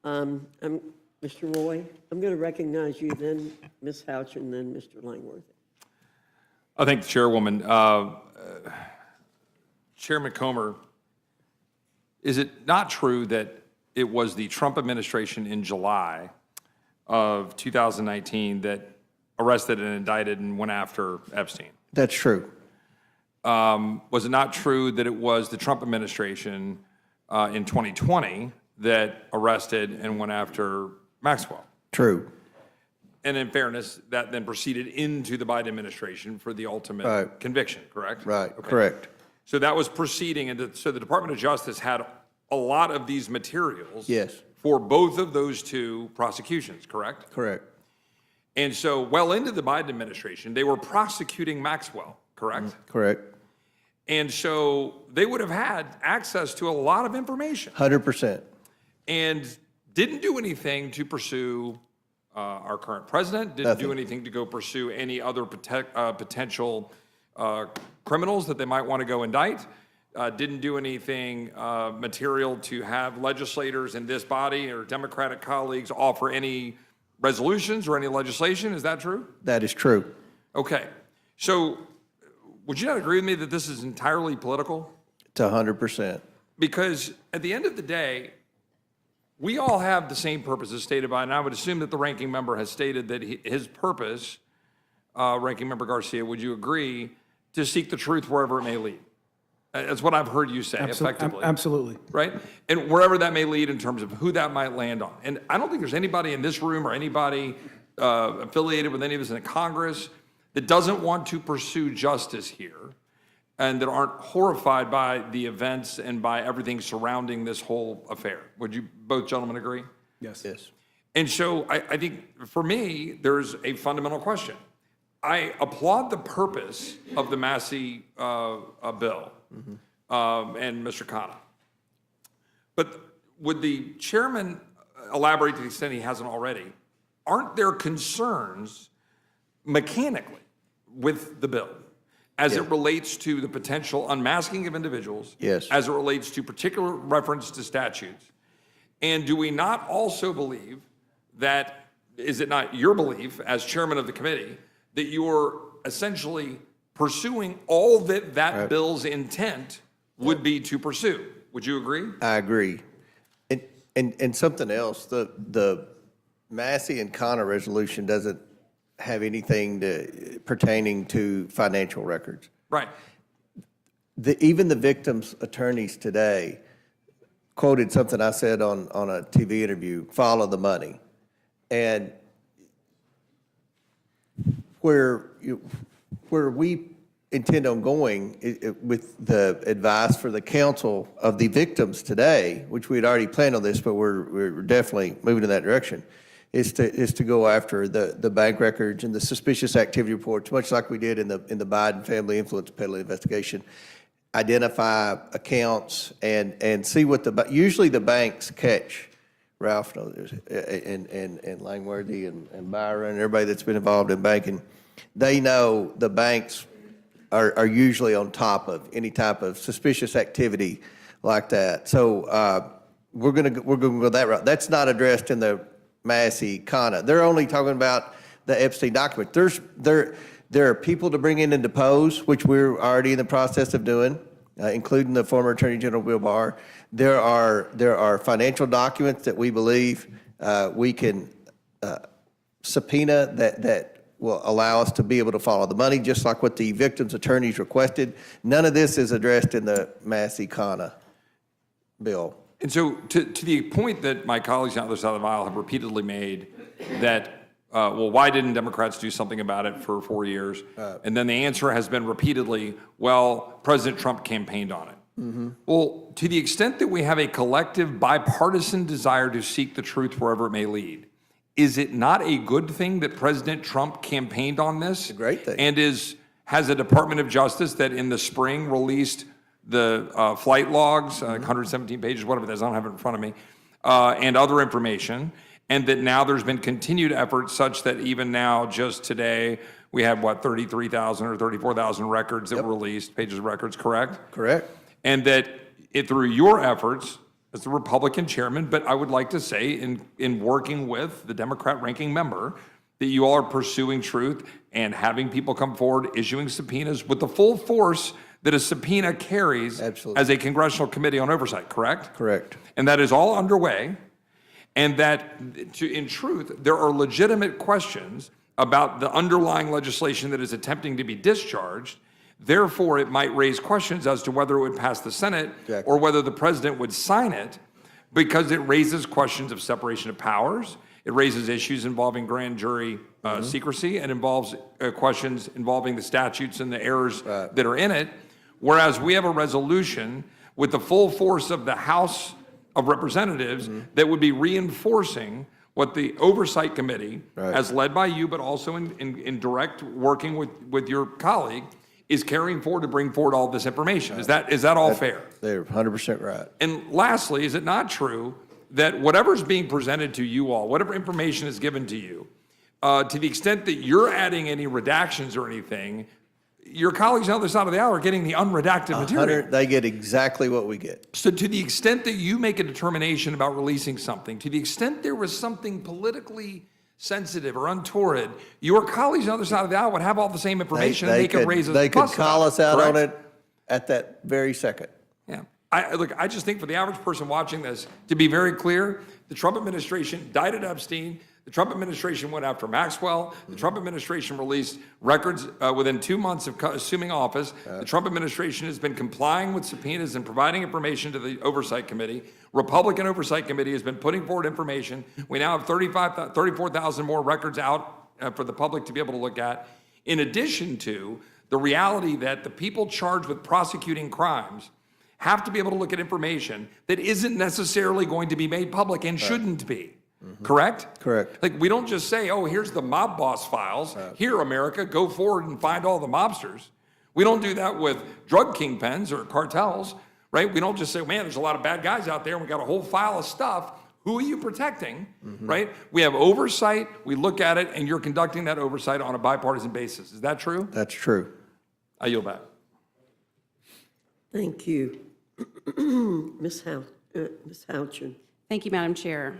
Mr. Roy, I'm going to recognize you, then Ms. Houch, and then Mr. Langworthy. I thank the chairwoman. Chairman Comer, is it not true that it was the Trump administration in July of 2019 that arrested and indicted and went after Epstein? That's true. Was it not true that it was the Trump administration in 2020 that arrested and went after Maxwell? True. And in fairness, that then proceeded into the Biden administration for the ultimate conviction, correct? Right, okay. Correct. So that was proceeding, and so the Department of Justice had a lot of these materials for both of those two prosecutions, correct? Correct. And so well into the Biden administration, they were prosecuting Maxwell, correct? Correct. And so they would have had access to a lot of information. 100%. And didn't do anything to pursue our current president, didn't do anything to go pursue any other potential criminals that they might want to go indict, didn't do anything material to have legislators in this body or Democratic colleagues offer any resolutions or any legislation. Is that true? That is true. Okay. So would you not agree with me that this is entirely political? It's 100%. Because at the end of the day, we all have the same purpose as stated by, and I would assume that the ranking member has stated that his purpose, Ranking Member Garcia, would you agree, to seek the truth wherever it may lead? That's what I've heard you say, effectively. Absolutely. Right? And wherever that may lead in terms of who that might land on. And I don't think there's anybody in this room or anybody affiliated with any of us in Congress that doesn't want to pursue justice here and that aren't horrified by the events and by everything surrounding this whole affair. Would you both gentlemen agree? Yes. Yes. And so I think for me, there's a fundamental question. I applaud the purpose of the Massey bill and Mr. Khanna. But would the chairman elaborate to the extent he hasn't already? Aren't there concerns mechanically with the bill as it relates to the potential unmasking of individuals, as it relates to particular reference to statutes? And do we not also believe that, is it not your belief as chairman of the committee, that you're essentially pursuing all that that bill's intent would be to pursue? Would you agree? I agree. And something else, the Massey and Khanna resolution doesn't have anything pertaining to financial records. Right. Even the victims' attorneys today quoted something I said on a TV interview, follow the money. And where we intend on going with the advice for the counsel of the victims today, which we had already planned on this, but we're definitely moving in that direction, is to go after the bank records and the suspicious activity reports, much like we did in the Biden family influence peddling investigation. Identify accounts and see what usually the banks catch. Ralph and Langworthy and Byron and everybody that's been involved in banking, they know the banks are usually on top of any type of suspicious activity like that. So we're gonna go that route. That's not addressed in the Massey Khanna. They're only talking about the Epstein document. There are people to bring in and depose, which we're already in the process of doing, including the former Attorney General Bill Barr. There are financial documents that we believe we can subpoena that will allow us to be able to follow the money, just like what the victims' attorneys requested. None of this is addressed in the Massey Khanna bill. And so to the point that my colleagues on the other side of the aisle have repeatedly made that, well, why didn't Democrats do something about it for 4 years? And then the answer has been repeatedly, well, President Trump campaigned on it. Well, to the extent that we have a collective bipartisan desire to seek the truth wherever it may lead, is it not a good thing that President Trump campaigned on this? It's a great thing. And has a Department of Justice that in the spring released the flight logs, 117 pages, whatever it is, I don't have it in front of me, and other information, and that now there's been continued efforts such that even now, just today, we have, 33,000 or 34,000 records that were released, pages of records, correct? Correct. And that through your efforts, as the Republican chairman, but I would like to say in working with the Democrat ranking member, that you all are pursuing truth and having people come forward, issuing subpoenas with the full force that a subpoena carries Absolutely. as a congressional committee on oversight, correct? Correct. And that is all underway, and that, in truth, there are legitimate questions about the underlying legislation that is attempting to be discharged. Therefore, it might raise questions as to whether it would pass the Senate Exactly. or whether the president would sign it, because it raises questions of separation of powers. It raises issues involving grand jury secrecy, and involves questions involving the statutes and the errors that are in it. Whereas we have a resolution with the full force of the House of Representatives that would be reinforcing what the Oversight Committee, as led by you, but also in direct working with your colleague, is carrying forward to bring forward all this information. Is that all fair? They're 100% right. And lastly, is it not true that whatever's being presented to you all, whatever information is given to you, to the extent that you're adding any redactions or anything, your colleagues on the other side of the aisle are getting the unredacted material. They get exactly what we get. So to the extent that you make a determination about releasing something, to the extent there was something politically sensitive or untoward, your colleagues on the other side of the aisle would have all the same information, and they could raise a They could fuss call about us out on correct? it at that very second. Yeah. I just think for the average person watching this, to be very clear, the Trump administration indicted Epstein. The Trump administration went after Maxwell. The Trump administration released records within 2 months of assuming office. The Trump administration has been complying with subpoenas and providing information to the Oversight Committee. Republican Oversight Committee has been putting forward information. We now have 34,000 more records out for the public to be able to look at, in addition to the reality that the people charged with prosecuting crimes have to be able to look at information that isn't necessarily going to be made public and shouldn't be. Correct? Correct. Like, we don't just say, oh, here's the mob boss files. Here, America, go forward and find all the mobsters. We don't do that with drug kingpins or cartels, right? We don't just say, man, there's a lot of bad guys out there and we got a whole file of stuff. Who are you protecting, right? We have oversight, we look at it, and you're conducting that oversight on a bipartisan basis. Is that true? That's true. I yield back. Thank you. Ms. Houchin. Thank you, Madam Chair.